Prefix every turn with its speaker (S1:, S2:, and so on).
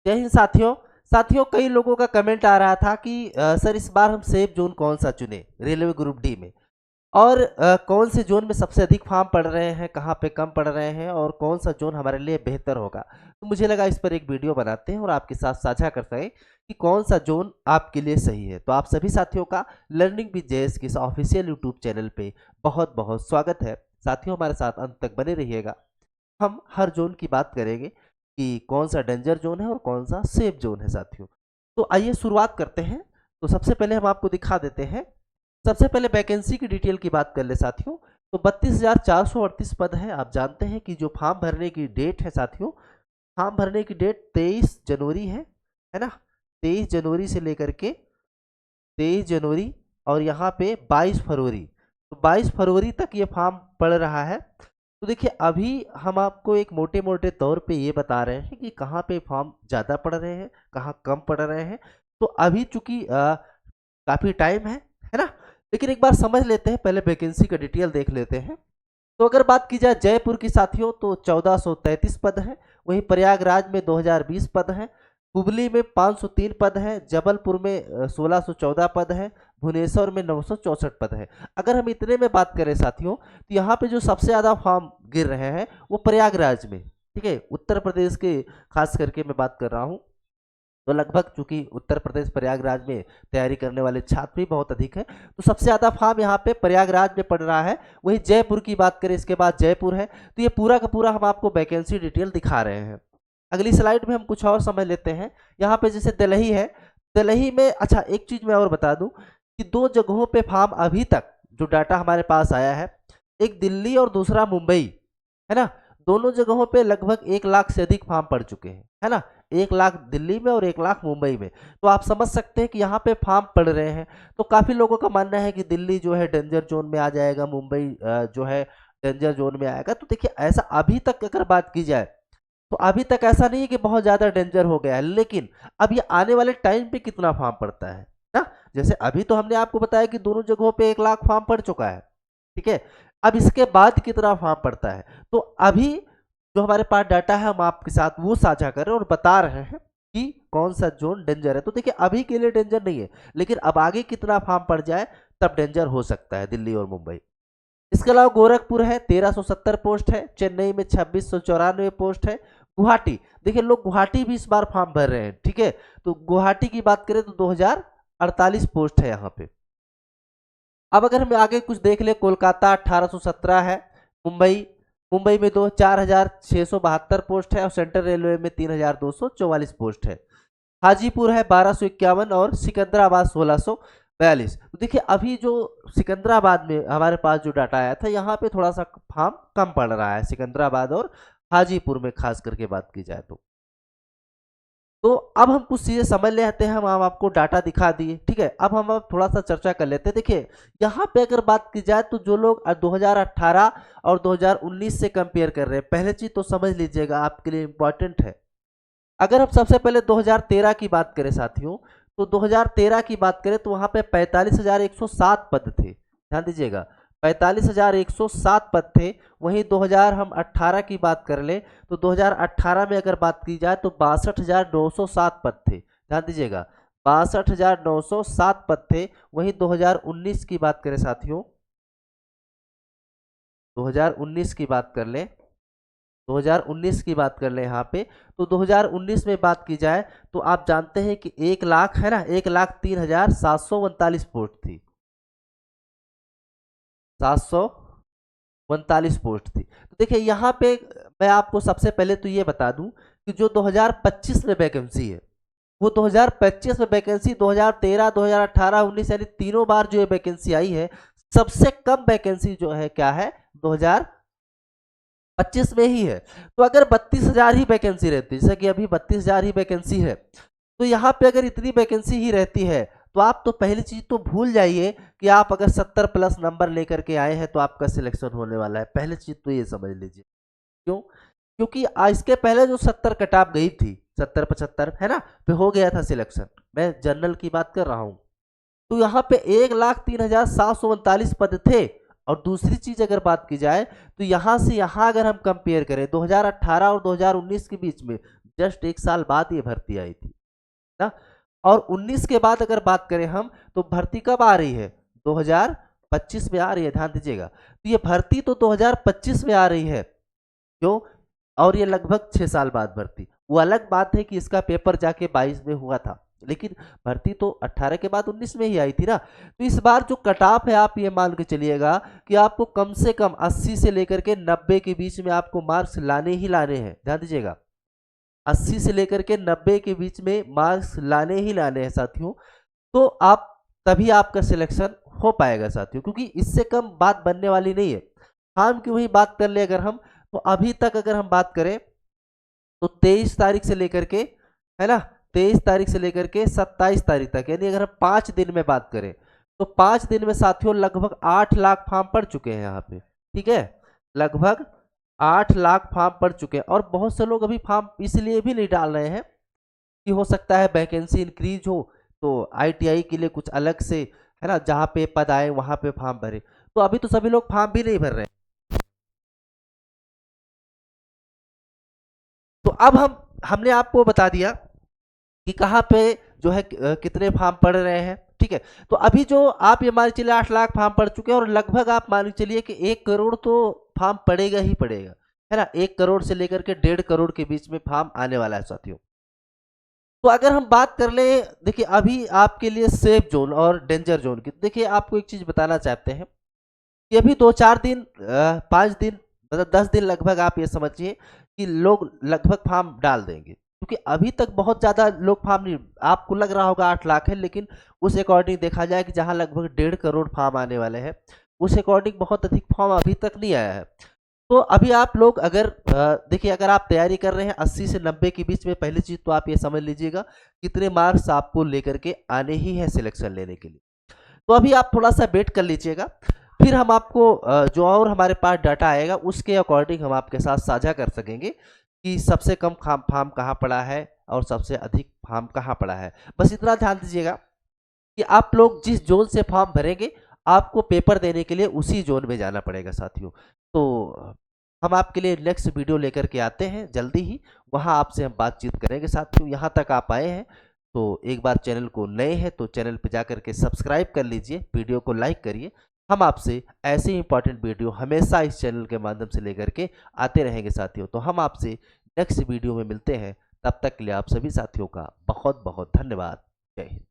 S1: जय हिंद साथियों। साथियों, कई लोगों का कमेंट आ रहा था कि सर इस बार हम सेफ जोन कौन सा चुने रेलवे ग्रुप डी में, और कौन से जोन में सबसे अधिक फार्म पड़ रहे हैं, कहाँ पे कम पड़ रहे हैं और कौन सा जोन हमारे लिए बेहतर होगा। तो मुझे लगा इस पर एक वीडियो बनाते हैं और आपके साथ साझा करते हैं कि कौन सा जोन आपके लिए सही है। तो आप सभी साथियों का लर्निंग विद जेएस के इस ऑफिशियल यूट्यूब चैनल पे बहुत बहुत स्वागत है। साथियों, हमारे साथ अंत तक बने रहिएगा। हम हर जोन की बात करेंगे कि कौन सा डेंजर जोन है और कौन सा सेफ जोन है साथियों। तो आइए शुरुआत करते हैं। तो सबसे पहले हम आपको दिखा देते हैं। सबसे पहले वैकेंसी की डिटेल की बात कर ले साथियों। तो 32,438 पद है। आप जानते हैं कि जो फॉर्म भरने की डेट है साथियों, फॉर्म भरने की डेट 23 जनवरी है ना। 23 जनवरी से लेकर के 23 जनवरी और यहाँ पे 22 फरवरी, तो 22 फरवरी तक ये फॉर्म पड़ रहा है। तो देखिए, अभी हम आपको एक मोटे मोटे तौर पे ये बता रहे हैं कि कहाँ पे फॉर्म ज़्यादा पड़ रहे हैं, कहाँ कम पड़ रहे हैं। तो अभी चूंकि काफ़ी टाइम है ना, लेकिन एक बार समझ लेते हैं, पहले वैकेंसी का डिटेल देख लेते हैं। तो अगर बात की जाए जयपुर की साथियों, तो 1433 पद है। वहीं प्रयागराज में 2020 पद है। हुबली में 503 पद है। जबलपुर में 1614 पद है। भुवनेश्वर में 964 पद है। अगर हम इतने में बात करें साथियों, तो यहाँ पे जो सबसे ज़्यादा फॉर्म गिर रहे हैं वो प्रयागराज में, ठीक है, उत्तर प्रदेश के खास करके मैं बात कर रहा हूँ। तो लगभग, चूंकि उत्तर प्रदेश प्रयागराज में तैयारी करने वाले छात्र भी बहुत अधिक है, तो सबसे ज़्यादा फॉर्म यहाँ पे प्रयागराज में पड़ रहा है। वही जयपुर की बात करें, इसके बाद जयपुर है। तो ये पूरा का पूरा हम आपको वैकेंसी डिटेल दिखा रहे हैं। अगली स्लाइड में हम कुछ और समझ लेते हैं। यहाँ पे जैसे दिल्ली है, दिल्ली में, अच्छा एक चीज़ मैं और बता दूँ कि दो जगहों पे फॉर्म अभी तक जो डाटा हमारे पास आया है, एक दिल्ली और दूसरा मुंबई, है ना। दोनों जगहों पे लगभग 1 लाख से अधिक फॉर्म पड़ चुके हैं, है ना। 1 लाख दिल्ली में और 1 लाख मुंबई में। तो आप समझ सकते हैं कि यहाँ पे फॉर्म पड़ रहे हैं। तो काफ़ी लोगों का मानना है कि दिल्ली जो है डेंजर जोन में आ जाएगा, मुंबई जो है डेंजर जोन में आएगा। तो देखिए, ऐसा अभी तक अगर बात की जाए तो अभी तक ऐसा नहीं है कि बहुत ज़्यादा डेंजर हो गया है, लेकिन अब ये आने वाले टाइम पे कितना फॉर्म पड़ता है ना। जैसे अभी तो हमने आपको बताया कि दोनों जगहों पे 1 लाख फॉर्म पड़ चुका है, ठीक है। अब इसके बाद कितना फॉर्म पड़ता है, तो अभी जो हमारे पास डाटा है हम आपके साथ वो साझा कर रहे हैं और बता रहे हैं कि कौन सा जोन डेंजर है। तो देखिए, अभी के लिए डेंजर नहीं है, लेकिन अब आगे कितना फॉर्म पड़ जाए तब डेंजर हो सकता है दिल्ली और मुंबई। इसके अलावा गोरखपुर है, 1370 पोस्ट है। चेन्नई में 2694 पोस्ट है। गुवाहाटी, देखिए लोग गुवाहाटी भी इस बार फॉर्म भर रहे हैं, ठीक है। तो गुवाहाटी की बात करें तो 2048 पोस्ट है यहाँ पे। अब अगर हम आगे कुछ देख ले, कोलकाता 1817 है। मुंबई मुंबई में 4672 पोस्ट है और सेंट्रल रेलवे में 3244 पोस्ट है। हाजीपुर है 1251 और सिकंदराबाद 1642। तो देखिए, अभी जो सिकंदराबाद में हमारे पास जो डाटा आया था, यहाँ पे थोड़ा सा फॉर्म कम पड़ रहा है सिकंदराबाद और हाजीपुर में, खास करके बात की जाए तो अब हम कुछ चीज़ें समझ लेते हैं। हम आपको डाटा दिखा दिए, ठीक है। अब थोड़ा सा चर्चा कर लेते हैं। देखिए, यहाँ पे अगर बात की जाए तो जो लोग 2018 और 2019 से कंपेयर कर रहे हैं, पहले चीज़ तो समझ लीजिएगा, आपके लिए इम्पोर्टेंट है। अगर हम सबसे पहले 2013 की बात करें साथियों, तो 2013 की बात करें तो वहाँ पे 45,107 पद थे। ध्यान दीजिएगा, 45,107 पद थे। वहीं 2018 की बात कर ले तो 2018 में अगर बात की जाए तो 62,907 पद थे। ध्यान दीजिएगा, 62,907 पद थे। वहीं 2019 की बात करें साथियों, 2019 की बात कर ले, 2019 की बात कर ले यहाँ पे, तो 2019 में बात की जाए तो आप जानते हैं कि 1 लाख, है ना, 1,03,739 पोस्ट थी, 739 पोस्ट थी। तो देखिए, यहाँ पे मैं आपको सबसे पहले तो ये बता दूं कि जो 2025 में वैकेंसी है, वो 2025 में वैकेंसी 2013, 2018, 19 यानी तीनों बार जो ये वैकेंसी आई है, सबसे कम वैकेंसी जो है क्या है, 2025 में ही है। तो अगर 32,000 ही वैकेंसी रहती है, जैसे कि अभी 32,000 ही वैकेंसी है, तो यहाँ पे अगर इतनी वैकेंसी ही रहती है तो आप तो पहली चीज तो भूल जाइए कि आप अगर 70 प्लस नंबर लेकर के आए हैं तो आपका सिलेक्शन होने वाला है। पहली चीज तो ये समझ लीजिए। क्यों? क्योंकि इसके पहले जो 70 कटाप गई थी, 70-75, है ना, पे हो गया था सिलेक्शन। मैं जनरल की बात कर रहा हूँ। तो यहाँ पे 1,03,739 पद थे। और दूसरी चीज अगर बात की जाए तो यहाँ से यहाँ अगर हम कंपेयर करें 2018 और 2019 के बीच में जस्ट 1 साल बाद ये भर्ती आई थी ना। और 19 के बाद अगर बात करें हम तो भर्ती कब आ रही है, 2025 में आ रही है, ध्यान दीजिएगा। तो ये भर्ती तो 2025 में आ रही है, क्यों, और ये लगभग 6 साल बाद भर्ती। वो अलग बात है कि इसका पेपर जाके 22 में हुआ था, लेकिन भर्ती तो 18 के बाद 19 में ही आई थी ना। तो इस बार जो कट ऑफ है आप ये मान के चलिएगा कि आपको कम से कम 80 से लेकर के 90 के बीच में आपको मार्क्स लाने ही लाने हैं, ध्यान दीजिएगा। 80 से लेकर के 90 के बीच में मार्क्स लाने ही लाने हैं साथियों। तो आप तभी आपका सिलेक्शन हो पाएगा साथियों, क्योंकि इससे कम बात बनने वाली नहीं है। हम क्यों ही बात कर ले अगर हम, तो अभी तक अगर हम बात करें तो 23 तारीख से लेकर के, है ना, 23 तारीख से लेकर के 27 तारीख तक, यानी अगर हम 5 दिन में बात करें तो 5 दिन में साथियों लगभग 8 लाख फॉर्म पड़ चुके हैं यहाँ पे, ठीक है, लगभग 8 लाख फॉर्म पड़ चुके हैं। और बहुत से लोग अभी फॉर्म इसलिए भी नहीं डाल रहे हैं कि हो सकता है वैकेंसी इंक्रीज हो तो ITI के लिए कुछ अलग से, है ना, जहाँ पे पद आए वहाँ पे फॉर्म भरे। तो अभी तो सभी लोग फॉर्म भी नहीं भर रहे हैं। तो अब हमने आपको बता दिया कि कहाँ पे जो है कितने फॉर्म पड़ रहे हैं, ठीक है। तो अभी जो आप ये मान के चलिए 8 लाख फॉर्म पड़ चुके हैं, और लगभग आप मान के चलिए कि 1 करोड़ तो फॉर्म पड़ेगा ही पड़ेगा, है ना, 1 करोड़ से लेकर के 1.5 करोड़ के बीच में फॉर्म आने वाला है साथियों। तो अगर हम बात कर ले, देखिए अभी आपके लिए सेफ जोन और डेंजर जोन की, देखिए आपको एक चीज बताना चाहते हैं कि अभी 2-4 दिन 5 दिन मतलब 10 दिन लगभग आप ये समझिए कि लोग लगभग फॉर्म डाल देंगे, क्योंकि अभी तक बहुत ज़्यादा लोग फॉर्म नहीं, आपको लग रहा होगा 8 लाख है, लेकिन उस अकॉर्डिंग देखा जाए कि जहाँ लगभग 1.5 करोड़ फॉर्म आने वाले हैं, उस अकॉर्डिंग बहुत अधिक फॉर्म अभी तक नहीं आया है। तो अभी आप लोग अगर देखिए अगर आप तैयारी कर रहे हैं 80 से 90 के बीच में, पहली चीज़ तो आप ये समझ लीजिएगा कितने मार्क्स आपको लेकर के आने ही है सिलेक्शन लेने के लिए। तो अभी आप थोड़ा सा वेट कर लीजिएगा, फिर हम आपको जो और हमारे पास डाटा आएगा उसके अकॉर्डिंग हम आपके साथ साझा कर सकेंगे कि सबसे कम फार्म कहाँ पड़ा है और सबसे अधिक फार्म कहाँ पड़ा है। बस इतना ध्यान दीजिएगा कि आप लोग जिस जोन से फॉर्म भरेंगे आपको पेपर देने के लिए उसी जोन में जाना पड़ेगा साथियों। तो हम आपके लिए नेक्स्ट वीडियो लेकर के आते हैं जल्दी ही, वहाँ आपसे हम बातचीत करेंगे साथियों। यहाँ तक आप आए हैं तो एक बार चैनल को नए हैं तो चैनल पर जाकर के सब्सक्राइब कर लीजिए, वीडियो को लाइक करिए। हम आपसे ऐसे इंपॉर्टेंट वीडियो हमेशा इस चैनल के माध्यम से लेकर के आते रहेंगे साथियों। तो हम आपसे नेक्स्ट वीडियो में मिलते हैं, तब तक के लिए आप सभी साथियों का बहुत बहुत धन्यवाद। जय हिंद।